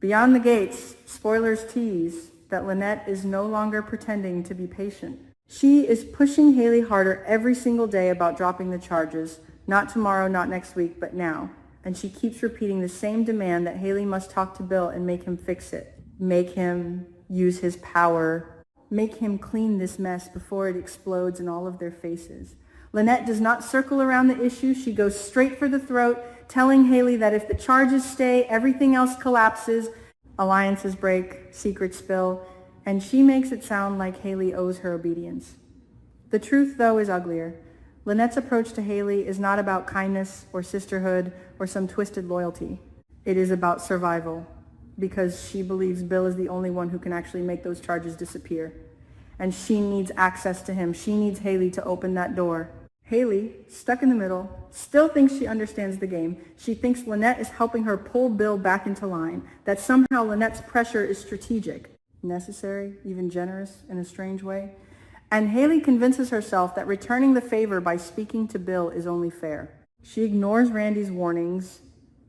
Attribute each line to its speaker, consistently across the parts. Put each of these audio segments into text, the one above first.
Speaker 1: Beyond the gates, spoilers tease that Lynette is no longer pretending to be patient. She is pushing Hayley harder every single day about dropping the charges, not tomorrow, not next week, but now. And she keeps repeating the same demand that Hayley must talk to Bill and make him fix it. Make him use his power. Make him clean this mess before it explodes in all of their faces. Lynette does not circle around the issue. She goes straight for the throat, telling Hayley that if the charges stay, everything else collapses, alliances break, secrets spill, and she makes it sound like Hayley owes her obedience. The truth, though, is uglier. Lynette's approach to Hayley is not about kindness or sisterhood or some twisted loyalty. It is about survival, because she believes Bill is the only one who can actually make those charges disappear. And she needs access to him. She needs Hayley to open that door. Hayley, stuck in the middle, still thinks she understands the game. She thinks Lynette is helping her pull Bill back into line, that somehow Lynette's pressure is strategic, necessary, even generous in a strange way. And Hayley convinces herself that returning the favor by speaking to Bill is only fair. She ignores Randy's warnings,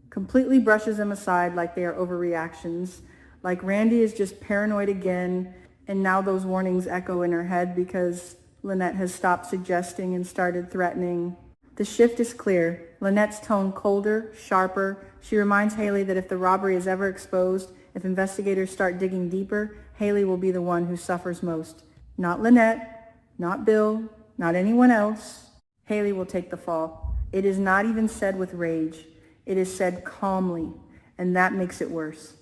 Speaker 1: completely brushes them aside like they are overreactions, like Randy is just paranoid again, and now those warnings echo in her head because Lynette has stopped suggesting and started threatening. The shift is clear. Lynette's tone colder, sharper. She reminds Hayley that if the robbery is ever exposed, if investigators start digging deeper, Hayley will be the one who suffers most. Not Lynette, not Bill, not anyone else. Hayley will take the fall. It is not even said with rage. It is said calmly, and that makes it worse.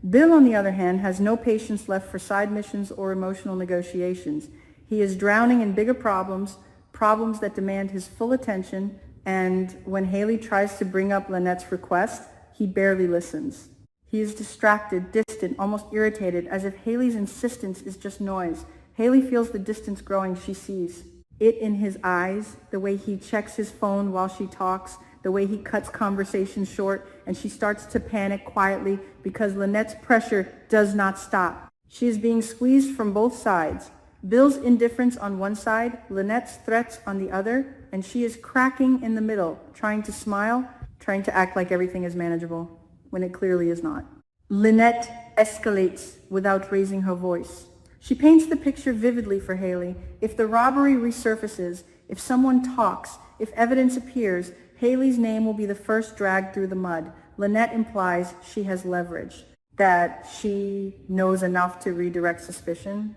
Speaker 1: Bill, on the other hand, has no patience left for side missions or emotional negotiations. He is drowning in bigger problems, problems that demand his full attention, and when Hayley tries to bring up Lynette's request, he barely listens. He is distracted, distant, almost irritated, as if Hayley's insistence is just noise. Hayley feels the distance growing she sees. It in his eyes, the way he checks his phone while she talks, the way he cuts conversations short, and she starts to panic quietly because Lynette's pressure does not stop. She is being squeezed from both sides. Bill's indifference on one side, Lynette's threats on the other, and she is cracking in the middle, trying to smile, trying to act like everything is manageable, when it clearly is not. Lynette escalates without raising her voice. She paints the picture vividly for Hayley. If the robbery resurfaces, if someone talks, if evidence appears, Hayley's name will be the first dragged through the mud. Lynette implies she has leverage, that she knows enough to redirect suspicion,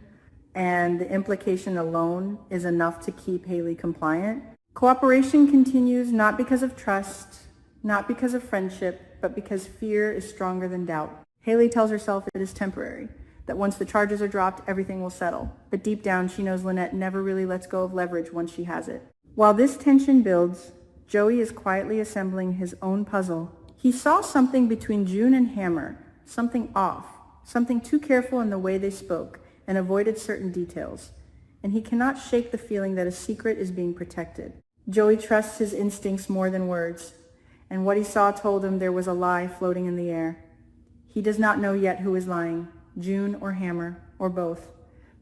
Speaker 1: and the implication alone is enough to keep Hayley compliant. Cooperation continues not because of trust, not because of friendship, but because fear is stronger than doubt. Hayley tells herself it is temporary, that once the charges are dropped, everything will settle. But deep down, she knows Lynette never really lets go of leverage once she has it. While this tension builds, Joey is quietly assembling his own puzzle. He saw something between June and Hammer, something off, something too careful in the way they spoke, and avoided certain details. And he cannot shake the feeling that a secret is being protected. Joey trusts his instincts more than words, and what he saw told him there was a lie floating in the air. He does not know yet who is lying, June or Hammer, or both,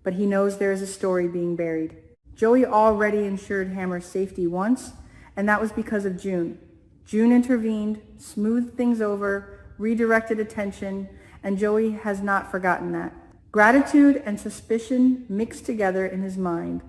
Speaker 1: but he knows there is a story being buried. Joey already ensured Hammer's safety once, and that was because of June. June intervened, smoothed things over, redirected attention, and Joey has not forgotten that. Gratitude and suspicion mixed together in his mind.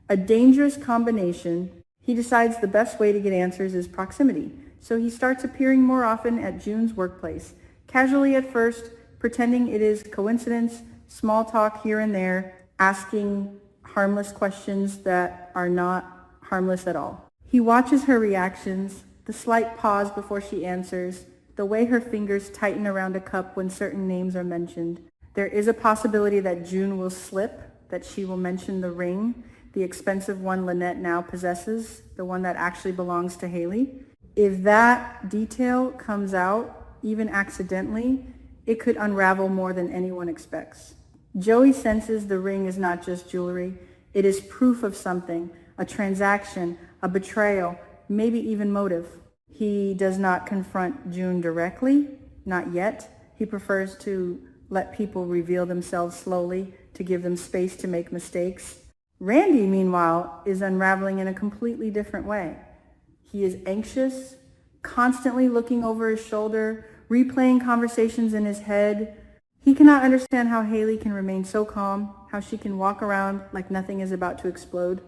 Speaker 1: A dangerous combination. He decides the best way to get answers is proximity, so he starts appearing more often at June's workplace, casually at first, pretending it is coincidence, small talk here and there, asking harmless questions that are not harmless at all. He watches her reactions, the slight pause before she answers, the way her fingers tighten around a cup when certain names are mentioned. There is a possibility that June will slip, that she will mention the ring, the expensive one Lynette now possesses, the one that actually belongs to Hayley. If that detail comes out, even accidentally, it could unravel more than anyone expects. Joey senses the ring is not just jewelry. It is proof of something, a transaction, a betrayal, maybe even motive. He does not confront June directly, not yet. He prefers to let people reveal themselves slowly, to give them space to make mistakes. Randy, meanwhile, is unraveling in a completely different way. He is anxious, constantly looking over his shoulder, replaying conversations in his head. He cannot understand how Hayley can remain so calm, how she can walk around like nothing is about to explode.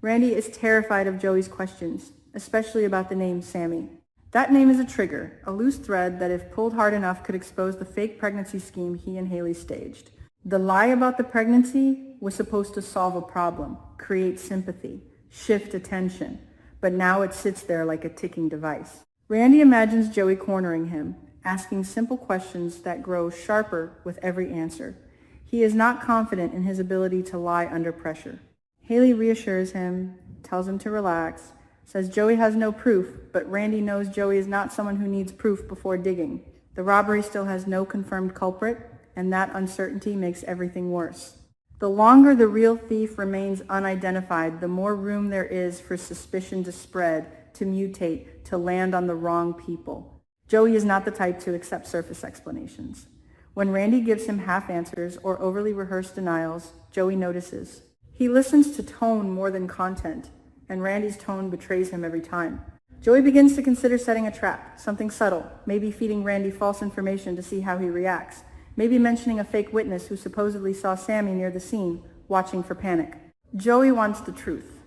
Speaker 1: Randy is terrified of Joey's questions, especially about the name Sammy. That name is a trigger, a loose thread that if pulled hard enough could expose the fake pregnancy scheme he and Hayley staged. The lie about the pregnancy was supposed to solve a problem, create sympathy, shift attention, but now it sits there like a ticking device. Randy imagines Joey cornering him, asking simple questions that grow sharper with every answer. He is not confident in his ability to lie under pressure. Hayley reassures him, tells him to relax, says Joey has no proof, but Randy knows Joey is not someone who needs proof before digging. The robbery still has no confirmed culprit, and that uncertainty makes everything worse. The longer the real thief remains unidentified, the more room there is for suspicion to spread, to mutate, to land on the wrong people. Joey is not the type to accept surface explanations. When Randy gives him half answers or overly rehearsed denials, Joey notices. He listens to tone more than content, and Randy's tone betrays him every time. Joey begins to consider setting a trap, something subtle, maybe feeding Randy false information to see how he reacts, maybe mentioning a fake witness who supposedly saw Sammy near the scene, watching for panic. Joey wants the truth,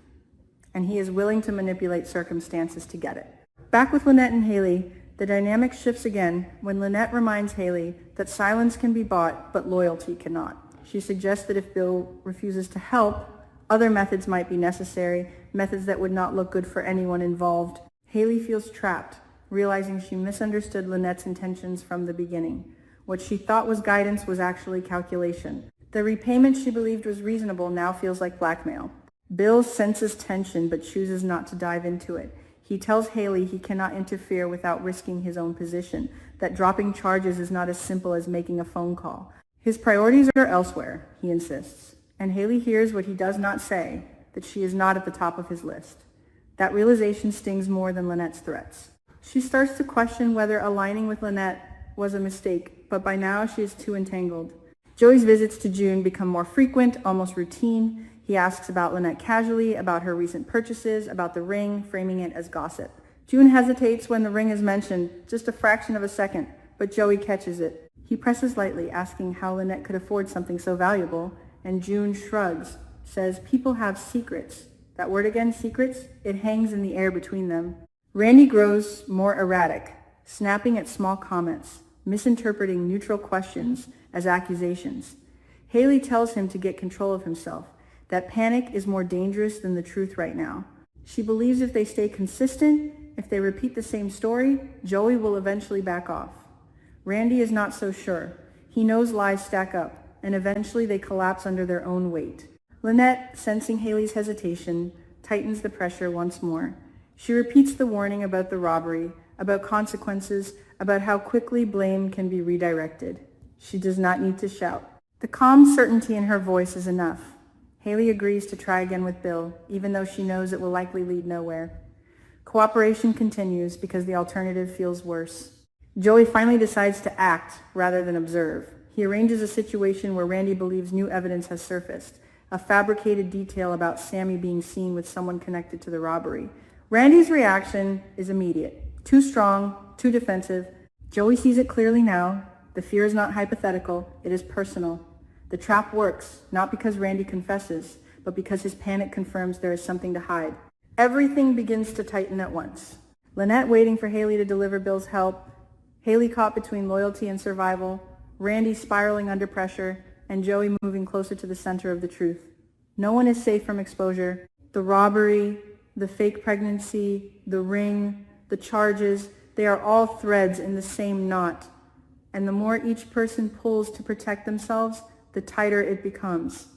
Speaker 1: and he is willing to manipulate circumstances to get it. Back with Lynette and Hayley, the dynamic shifts again when Lynette reminds Hayley that silence can be bought, but loyalty cannot. She suggests that if Bill refuses to help, other methods might be necessary, methods that would not look good for anyone involved. Hayley feels trapped, realizing she misunderstood Lynette's intentions from the beginning. What she thought was guidance was actually calculation. The repayment she believed was reasonable now feels like blackmail. Bill senses tension but chooses not to dive into it. He tells Hayley he cannot interfere without risking his own position, that dropping charges is not as simple as making a phone call. His priorities are elsewhere, he insists, and Hayley hears what he does not say, that she is not at the top of his list. That realization stings more than Lynette's threats. She starts to question whether aligning with Lynette was a mistake, but by now she is too entangled. Joey's visits to June become more frequent, almost routine. He asks about Lynette casually, about her recent purchases, about the ring, framing it as gossip. June hesitates when the ring is mentioned, just a fraction of a second, but Joey catches it. He presses lightly, asking how Lynette could afford something so valuable, and June shrugs, says people have secrets. That word again, secrets, it hangs in the air between them. Randy grows more erratic, snapping at small comments, misinterpreting neutral questions as accusations. Hayley tells him to get control of himself, that panic is more dangerous than the truth right now. She believes if they stay consistent, if they repeat the same story, Joey will eventually back off. Randy is not so sure. He knows lies stack up, and eventually they collapse under their own weight. Lynette, sensing Hayley's hesitation, tightens the pressure once more. She repeats the warning about the robbery, about consequences, about how quickly blame can be redirected. She does not need to shout. The calm certainty in her voice is enough. Hayley agrees to try again with Bill, even though she knows it will likely lead nowhere. Cooperation continues because the alternative feels worse. Joey finally decides to act rather than observe. He arranges a situation where Randy believes new evidence has surfaced, a fabricated detail about Sammy being seen with someone connected to the robbery. Randy's reaction is immediate. Too strong, too defensive. Joey sees it clearly now. The fear is not hypothetical, it is personal. The trap works, not because Randy confesses, but because his panic confirms there is something to hide. Everything begins to tighten at once. Lynette waiting for Hayley to deliver Bill's help, Hayley caught between loyalty and survival, Randy spiraling under pressure, and Joey moving closer to the center of the truth. No one is safe from exposure. The robbery, the fake pregnancy, the ring, the charges, they are all threads in the same knot. And the more each person pulls to protect themselves, the tighter it becomes.